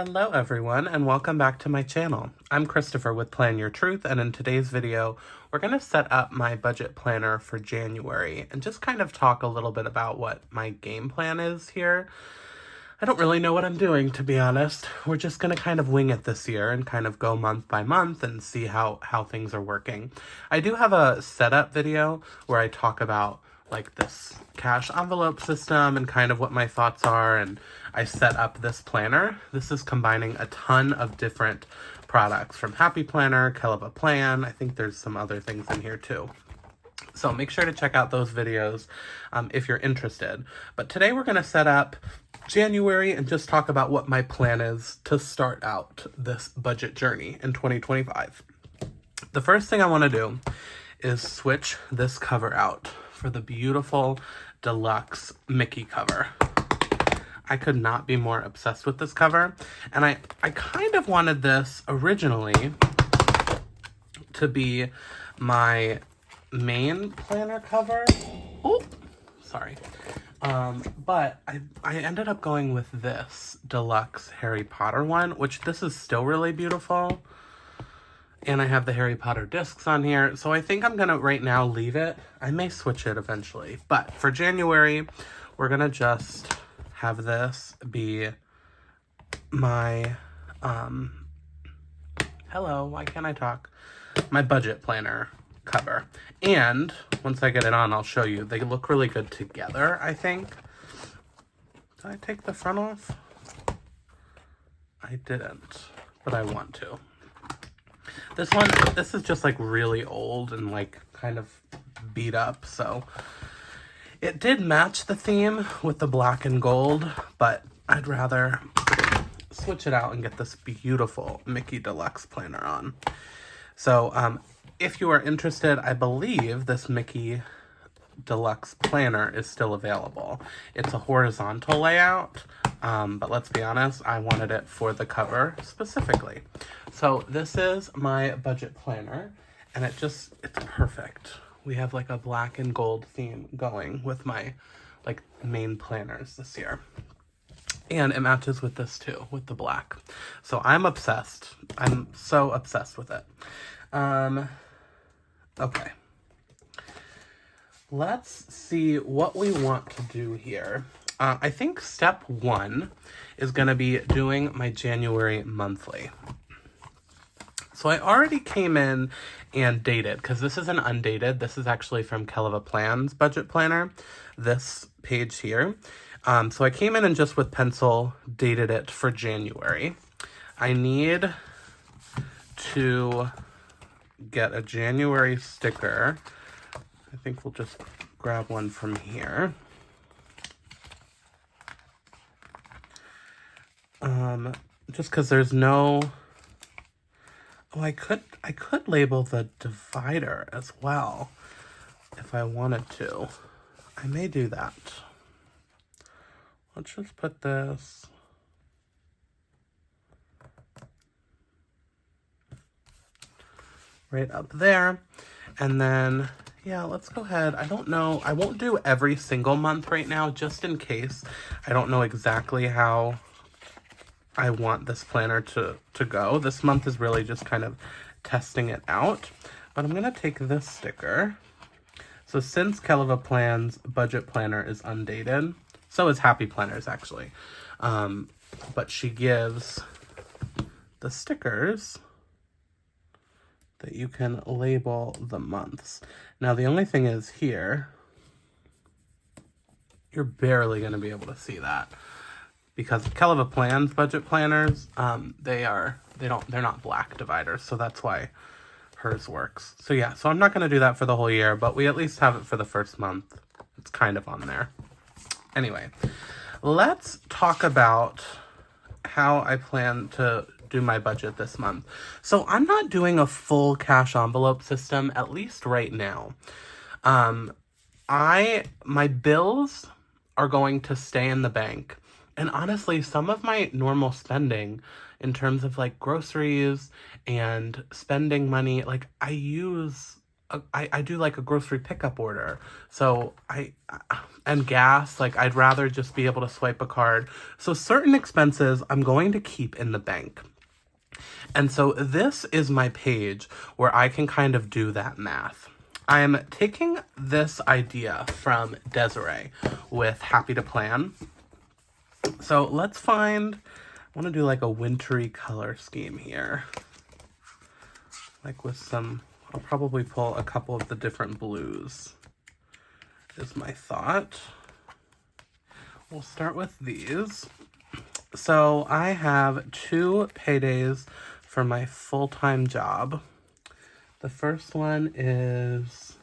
Hello everyone and welcome back to my channel. I'm Christopher with Plan Your Truth, and in today's video we're going to set up my budget planner for January and just kind of talk a little bit about what my game plan is here. I don't really know what I'm doing, to be honest. We're just going to kind of wing it this year and kind of go month by month and see how things are working. I do have a setup video where I talk about like this cash envelope system and kind of what my thoughts are, and I set up this planner. This is combining a ton of different products from Happy Planner, Keleva Plan. I think there's some other things in here too. So make sure to check out those videos if you're interested. But today we're going to set up January and just talk about what my plan is to start out this budget journey in 2025. The first thing I want to do is switch this cover out for the beautiful deluxe Mickey cover. I could not be more obsessed with this cover, and I kind of wanted this originally to be my main planner cover. Oh, sorry. But I ended up going with this deluxe Harry Potter one, which this is still really beautiful. And I have the Harry Potter discs on here, so I think I'm gonna right now leave it. I may switch it eventually, but for January, we're gonna just have this be my, hello, why can't I talk? My budget planner cover. And once I get it on, I'll show you. They look really good together, I think. Did I take the front off? I didn't, but I want to. This is just like really old and like kind of beat up, so it did match the theme with the black and gold, but I'd rather switch it out and get this beautiful Mickey Deluxe planner on. So if you are interested, I believe this Mickey Deluxe planner is still available. It's a horizontal layout, but let's be honest, I wanted it for the cover specifically. So this is my budget planner, and it's perfect. We have like a black and gold theme going with my like main planners this year. And it matches with this too, with the black. So I'm obsessed. I'm so obsessed with it. Okay. Let's see what we want to do here. I think step one is going to be doing my January monthly. So I already came in and dated, because this is an undated. This is actually from Keleva Plan's budget planner, this page here. So I came in and just with pencil dated it for January. I need to get a January sticker. I think we'll just grab one from here. Just because there's no... Oh, I could label the divider as well if I wanted to. I may do that. Let's just put this right up there. And then, yeah, let's go ahead. I don't know. I won't do every single month right now, just in case. I don't know exactly how I want this planner to go. This month is really just kind of testing it out. But I'm going to take this sticker. So since Keleva Plan's budget planner is undated, so is Happy Planner's actually. But she gives the stickers that you can label the months. Now the only thing is here, you're barely going to be able to see that. Because Keleva Plan's budget planners, they're not black dividers, so that's why hers works. So yeah, so I'm not going to do that for the whole year, but we at least have it for the first month. It's kind of on there. Anyway, let's talk about how I plan to do my budget this month. So I'm not doing a full cash envelope system, at least right now. My bills are going to stay in the bank. And honestly, some of my normal spending in terms of like groceries and spending money, like I use I do like a grocery pickup order. So and gas, like I'd rather just be able to swipe a card. So certain expenses I'm going to keep in the bank. And so this is my page where I can kind of do that math. I'm taking this idea from Desiree with Happy to Plan. So let's find, I want to do like a wintry color scheme here. Like with some, I'll probably pull a couple of the different blues, is my thought. We'll start with these. So I have 2 paydays for my full-time job. The first one is,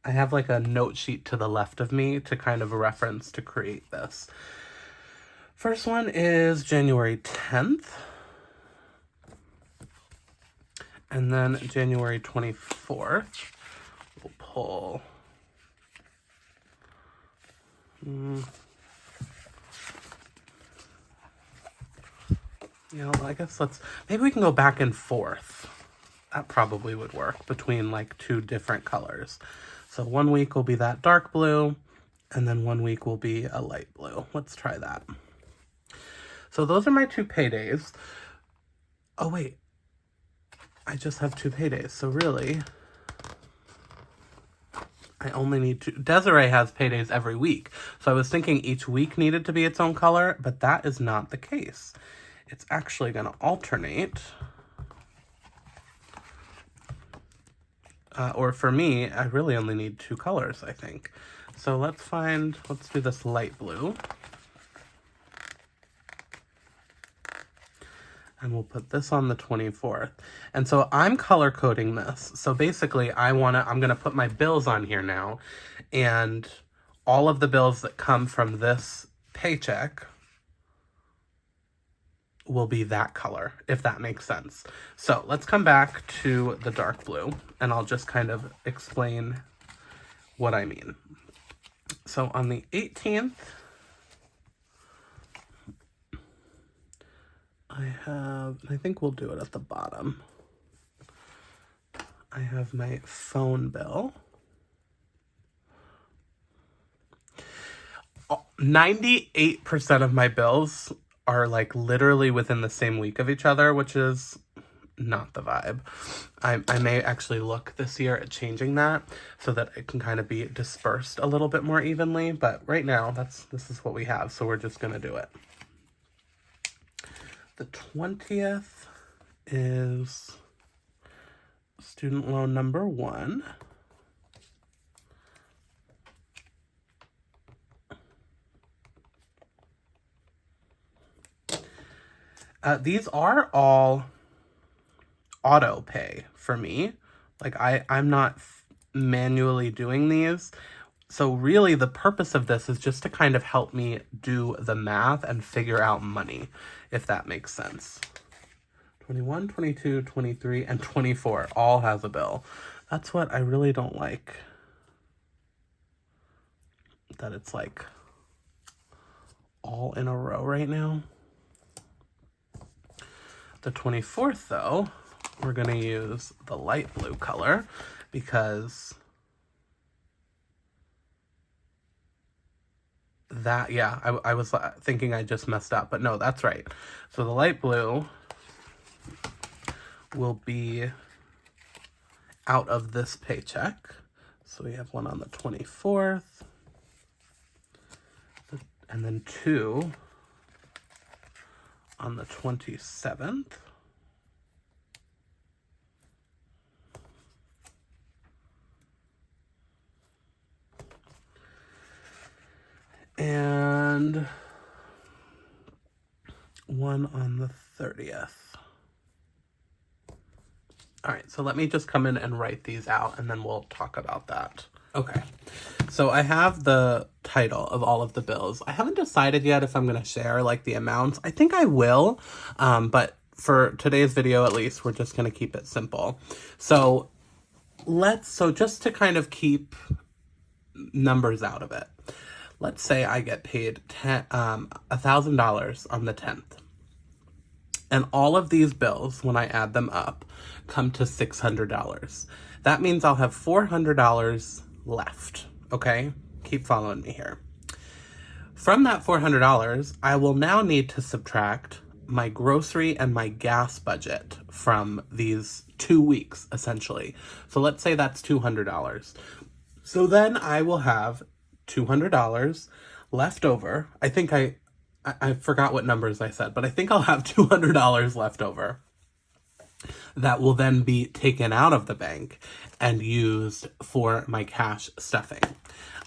I have like a note sheet to the left of me to kind of reference to create this. First one is January 10th. And then January 24th, we'll pull. I guess maybe we can go back and forth. That probably would work between like 2 different colors. So one week will be that dark blue, and then one week will be a light blue. Let's try that. So those are my 2 paydays. Oh wait, I just have 2 paydays. So really, I only need 2. Desiree has paydays every week. So I was thinking each week needed to be its own color, but that is not the case. It's actually going to alternate. Or for me, I really only need 2 colors, I think. So let's do this light blue. And we'll put this on the 24th. And so I'm color coding this. So basically I'm going to put my bills on here now. And all of the bills that come from this paycheck will be that color, if that makes sense. So let's come back to the dark blue, and I'll just kind of explain what I mean. So on the 18th, I think we'll do it at the bottom. I have my phone bill. 98% of my bills are like literally within the same week of each other, which is not the vibe. I may actually look this year at changing that so that it can kind of be dispersed a little bit more evenly. But right now, this is what we have. So we're just going to do it. The 20th is student loan number 1. These are all auto pay for me. Like I'm not manually doing these. So really the purpose of this is just to kind of help me do the math and figure out money, if that makes sense. 21, 22, 23, and 24 all has a bill. That's what I really don't like. That it's like all in a row right now. The 24th, though, we're going to use the light blue color because that, yeah, I was thinking I just messed up, but no, that's right. So the light blue will be out of this paycheck. So we have one on the 24th, and then 2 on the 27th. And 1 on the 30th. All right, so let me just come in and write these out, and then we'll talk about that. Okay, so I have the title of all of the bills. I haven't decided yet if I'm going to share like the amounts. I think I will, but for today's video at least, we're just going to keep it simple. So just to kind of keep numbers out of it, let's say I get paid $1,000 on the 10th. And all of these bills, when I add them up, come to $600. That means I'll have $400 left, okay? Keep following me here. From that $400, I will now need to subtract my grocery and my gas budget from these 2 weeks, essentially. So let's say that's $200. So then I will have $200 left over. I think I forgot what numbers I said, but I think I'll have $200 left over that will then be taken out of the bank and used for my cash stuffing.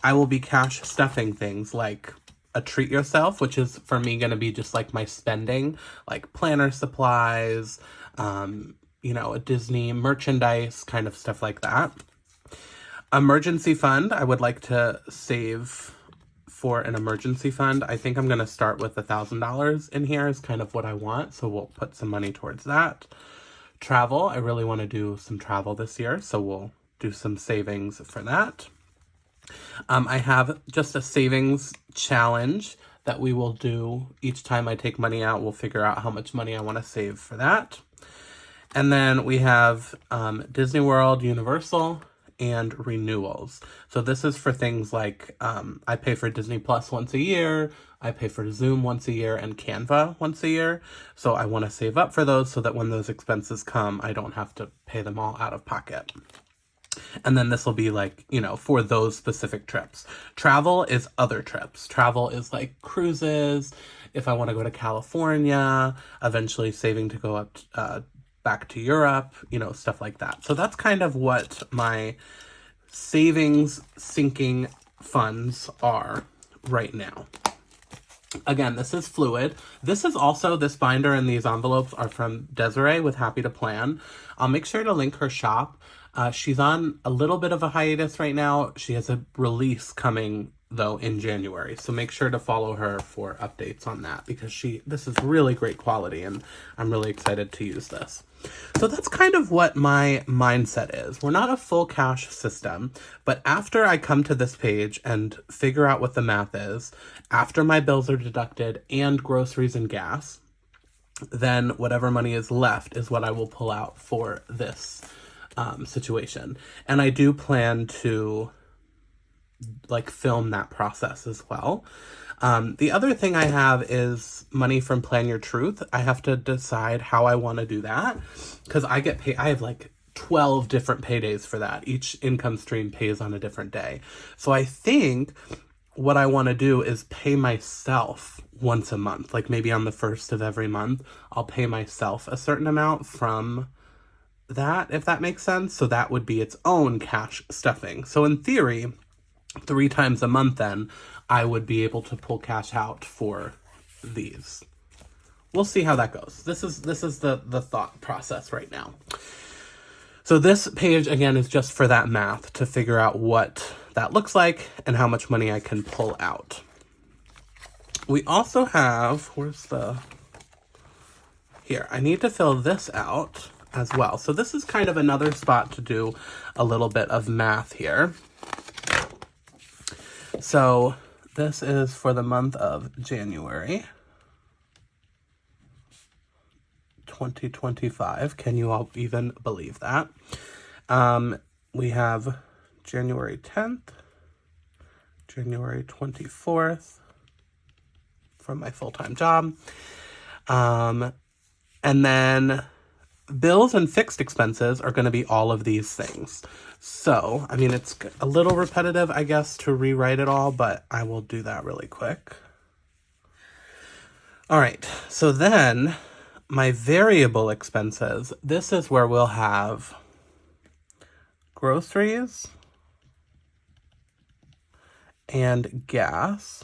I will be cash stuffing things like a treat yourself, which is for me going to be just like my spending, like planner supplies, a Disney merchandise, kind of stuff like that. Emergency fund, I would like to save for an emergency fund. I think I'm going to start with $1,000 in here is kind of what I want. So we'll put some money towards that. Travel, I really want to do some travel this year. So we'll do some savings for that. I have just a savings challenge that we will do each time I take money out. We'll figure out how much money I want to save for that. And then we have Disney World, Universal, and renewals. So this is for things like I pay for Disney Plus once a year, I pay for Zoom once a year, and Canva once a year. So I want to save up for those so that when those expenses come, I don't have to pay them all out of pocket. And then this will be like, for those specific trips. Travel is other trips. Travel is like cruises, if I want to go to California, eventually saving to go up back to Europe, stuff like that. So that's kind of what my savings sinking funds are right now. Again, this is fluid. This binder and these envelopes are from Desiree with Happy to Plan. I'll make sure to link her shop. She's on a little bit of a hiatus right now. She has a release coming, though, in January. So make sure to follow her for updates on that because this is really great quality and I'm really excited to use this. So that's kind of what my mindset is. We're not a full cash system, but after I come to this page and figure out what the math is, after my bills are deducted and groceries and gas, then whatever money is left is what I will pull out for this situation. And I do plan to film that process as well. The other thing I have is money from Plan Your Truth. I have to decide how I want to do that because I get paid. I have 12 different paydays for that. Each income stream pays on a different day. So I think what I want to do is pay myself once a month, maybe on the first of every month, I'll pay myself a certain amount from that, if that makes sense. So that would be its own cash stuffing. So in theory, 3 times a month then, I would be able to pull cash out for these. We'll see how that goes. This is the thought process right now. So this page, again, is just for that math to figure out what that looks like and how much money I can pull out. We also have, here, I need to fill this out as well. So this is kind of another spot to do a little bit of math here. So this is for the month of January 2025. Can you all even believe that? We have January 10th, January 24th from my full-time job. And then bills and fixed expenses are going to be all of these things. So, it's a little repetitive, I guess, to rewrite it all, but I will do that really quick. All right, so then my variable expenses, this is where we'll have groceries and gas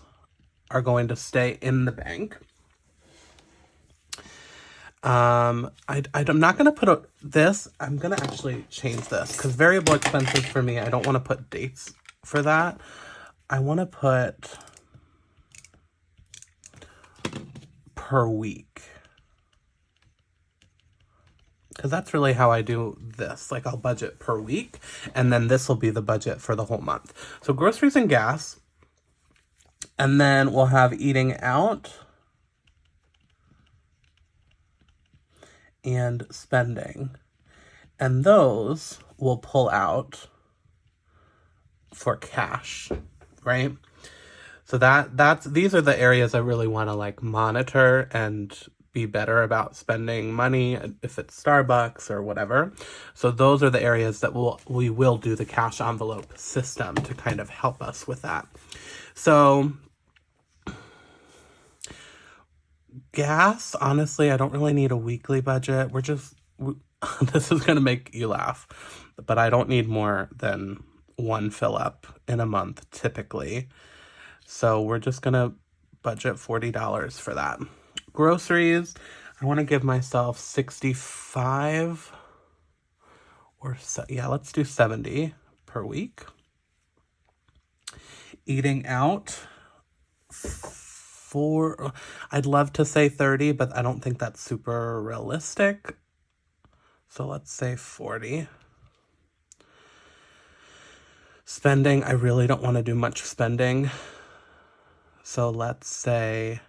are going to stay in the bank. I'm not going to put this. I'm going to actually change this because variable expenses for me, I don't want to put dates for that. I want to put per week because that's really how I do this. I'll budget per week and then this will be the budget for the whole month. So groceries and gas, and then we'll have eating out and spending. And those will pull out for cash, right? So these are the areas I really want to like monitor and be better about spending money, if it's Starbucks or whatever. So those are the areas that we will do the cash envelope system to kind of help us with that. So gas, honestly, I don't really need a weekly budget. This is going to make you laugh, but I don't need more than one fill up in a month typically. So we're just going to budget $40 for that. Groceries, I want to give myself 65 let's do 70 per week. Eating out, I'd love to say 30, but I don't think that's super realistic. So let's say 40. Spending, I really don't want to do much spending. So let's say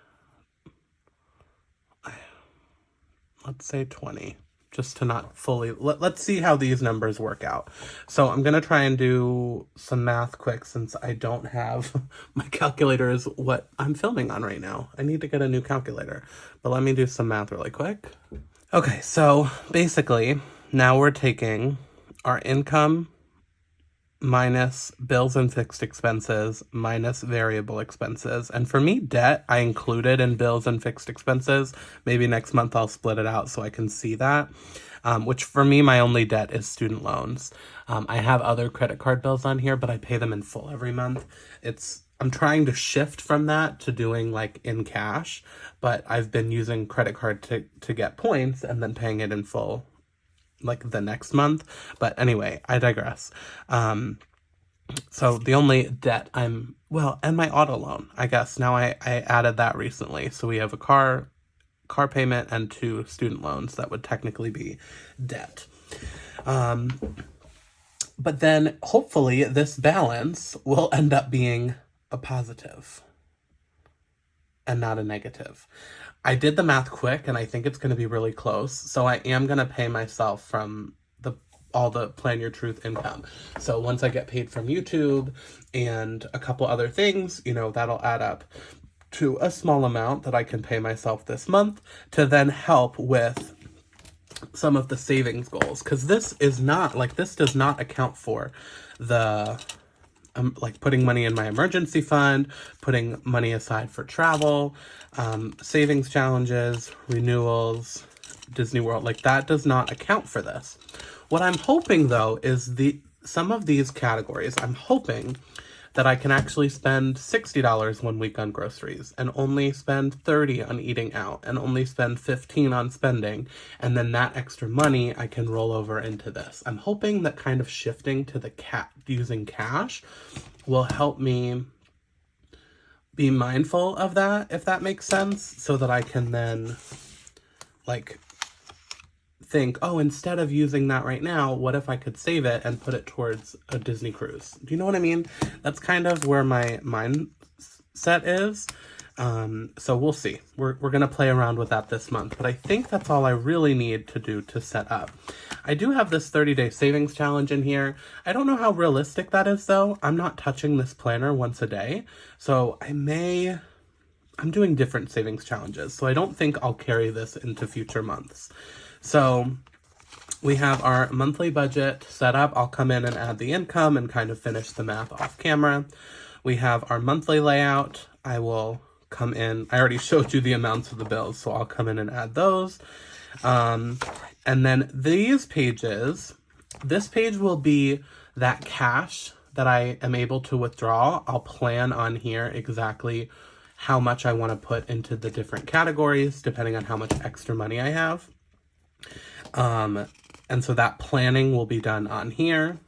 20, just to not fully, let's see how these numbers work out. So I'm going to try and do some math quick since I don't have, my calculator is what I'm filming on right now. I need to get a new calculator, but let me do some math really quick. Okay, so basically now we're taking our income minus bills and fixed expenses minus variable expenses. And for me, debt, I included in bills and fixed expenses. Maybe next month I'll split it out so I can see that. Which for me, my only debt is student loans. I have other credit card bills on here, but I pay them in full every month. I'm trying to shift from that to doing like in cash, but I've been using credit card to get points and then paying it in full like the next month. But anyway, I digress. So the only debt and my auto loan, I guess now I added that recently. So we have a car payment and 2 student loans that would technically be debt. But then hopefully this balance will end up being a positive and not a negative. I did the math quick and I think it's going to be really close. So I am going to pay myself from all the Plan Your Truth income. So once I get paid from YouTube and a couple other things, that'll add up to a small amount that I can pay myself this month to then help with some of the savings goals. Because this does not account for the like putting money in my emergency fund, putting money aside for travel, savings challenges, renewals, Disney World, like that does not account for this. What I'm hoping though is some of these categories, I'm hoping that I can actually spend $60 one week on groceries and only spend $30 on eating out and only spend $15 on spending. And then that extra money I can roll over into this. I'm hoping that kind of shifting to using cash will help me be mindful of that, if that makes sense, so that I can then like think, instead of using that right now, what if I could save it and put it towards a Disney cruise? Do you know what I mean? That's kind of where my mindset is. So we'll see. We're going to play around with that this month, but I think that's all I really need to do to set up. I do have this 30-day savings challenge in here. I don't know how realistic that is though. I'm not touching this planner once a day. So I'm doing different savings challenges. So I don't think I'll carry this into future months. So we have our monthly budget set up. I'll come in and add the income and kind of finish the math off camera. We have our monthly layout. I will come in. I already showed you the amounts of the bills, so I'll come in and add those. And then these pages, this page will be that cash that I am able to withdraw. I'll plan on here exactly how much I want to put into the different categories, depending on how much extra money I have. And so that planning will be done on here.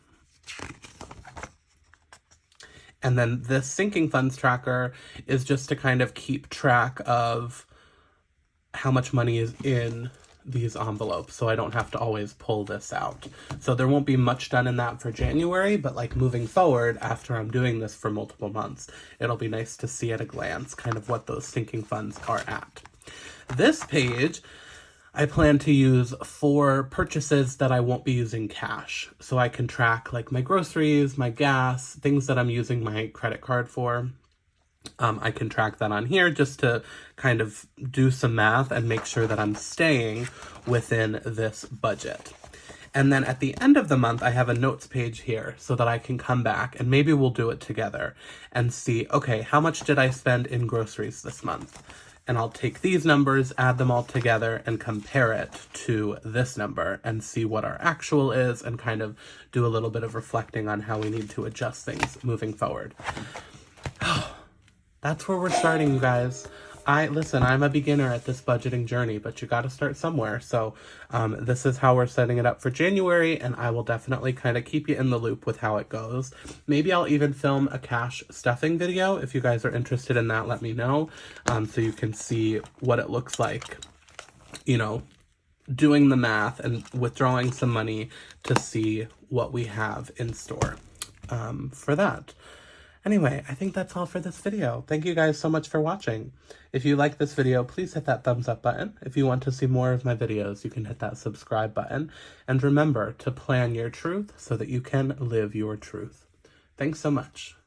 And then this sinking funds tracker is just to kind of keep track of how much money is in these envelopes, so I don't have to always pull this out. So there won't be much done in that for January, but like moving forward, after I'm doing this for multiple months, it'll be nice to see at a glance kind of what those sinking funds are at. This page, I plan to use for purchases that I won't be using cash. So I can track like my groceries, my gas, things that I'm using my credit card for. I can track that on here just to kind of do some math and make sure that I'm staying within this budget. And then at the end of the month, I have a notes page here so that I can come back and maybe we'll do it together and see, okay, how much did I spend in groceries this month? And I'll take these numbers, add them all together, and compare it to this number and see what our actual is and kind of do a little bit of reflecting on how we need to adjust things moving forward. That's where we're starting, you guys. Listen, I'm a beginner at this budgeting journey, but you got to start somewhere. So this is how we're setting it up for January, and I will definitely kind of keep you in the loop with how it goes. Maybe I'll even film a cash stuffing video. If you guys are interested in that, let me know, so you can see what it looks like, you know, doing the math and withdrawing some money to see what we have in store for that. Anyway, I think that's all for this video. Thank you guys so much for watching. If you like this video, please hit that thumbs up button. If you want to see more of my videos, you can hit that subscribe button. And remember to plan your truth so that you can live your truth. Thanks so much.